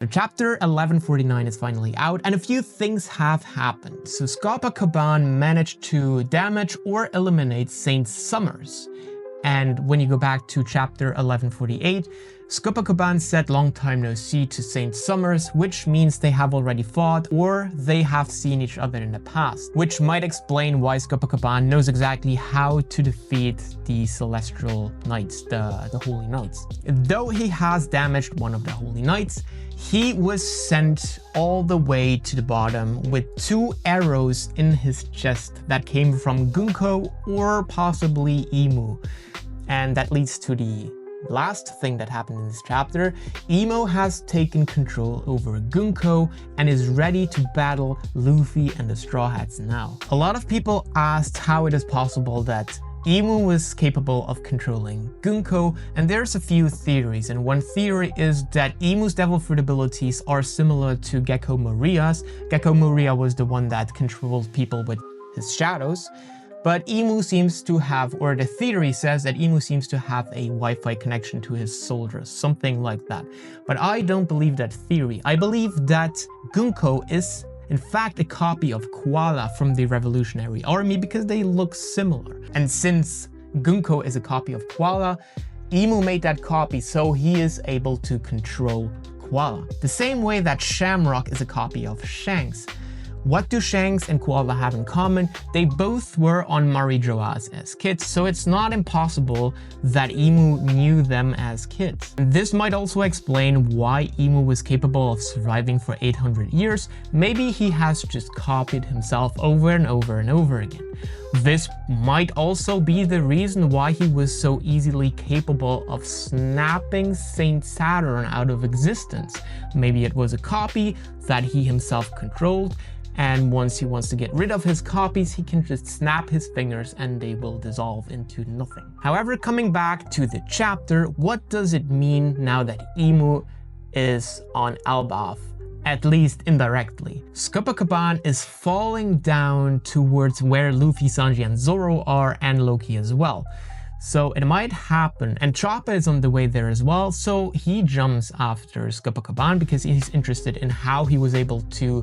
The chapter 1149 is finally out and a few things have happened. So Scopa managed to damage or eliminate Saint Summers. And when you go back to chapter 1148, Scopa said long time no see to Saint Summers, which means they have already fought or they have seen each other in the past, which might explain why Scopa knows exactly how to defeat the Celestial Knights, the Holy Knights. Though he has damaged one of the Holy Knights, he was sent all the way to the bottom with 2 arrows in his chest that came from Gunko or possibly Emu. And that leads to the last thing that happened in this chapter. Emo has taken control over Gunko and is ready to battle Luffy and the Straw Hats now. A lot of people asked how it is possible that Emu was capable of controlling Gunko, and there's a few theories, and one theory is that Emu's devil fruit abilities are similar to Gecko Maria's. Gecko Maria was the one that controlled people with his shadows, but Emu seems to have, or the theory says that Emu seems to have a Wi-Fi connection to his soldiers, something like that. But I don't believe that theory. I believe that Gunko is in fact a copy of Koala from the Revolutionary Army because they look similar. And since Gunko is a copy of Koala, Emu made that copy so he is able to control Koala. The same way that Shamrock is a copy of Shanks. What do Shanks and Koala have in common? They both were on Marijoas as kids, so it's not impossible that Emu knew them as kids. This might also explain why Emu was capable of surviving for 800 years. Maybe he has just copied himself over and over and over again. This might also be the reason why he was so easily capable of snapping Saint Saturn out of existence. Maybe it was a copy that he himself controlled, and once he wants to get rid of his copies, he can just snap his fingers and they will dissolve into nothing. However, coming back to the chapter, what does it mean now that Emu is on Elbaf? At least indirectly. Scopa is falling down towards where Luffy, Sanji, and Zoro are, and Loki as well. So it might happen, and Choppa is on the way there as well, so he jumps after Scopa because he's interested in how he was able to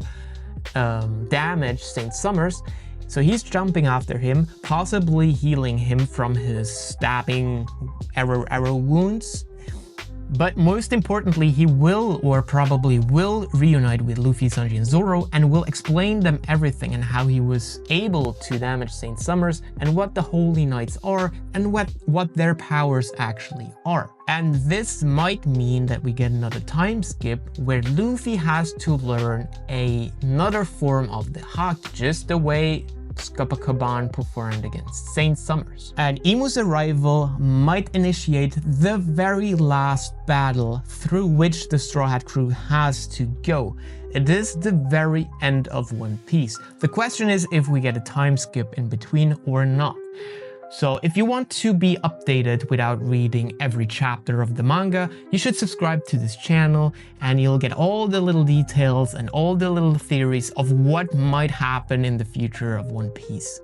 damage Saint Summers. So he's jumping after him, possibly healing him from his stabbing arrow wounds. But most importantly, he will, or probably will, reunite with Luffy, Sanji, and Zoro and will explain them everything and how he was able to damage Saint Summers and what the Holy Knights are and what their powers actually are. And this might mean that we get another time skip where Luffy has to learn another form of the Haki, just the way Scopa performed against Saint Summers. And Emu's arrival might initiate the very last battle through which the Straw Hat crew has to go. It is the very end of One Piece. The question is if we get a time skip in between or not. So if you want to be updated without reading every chapter of the manga, you should subscribe to this channel and you'll get all the little details and all the little theories of what might happen in the future of One Piece.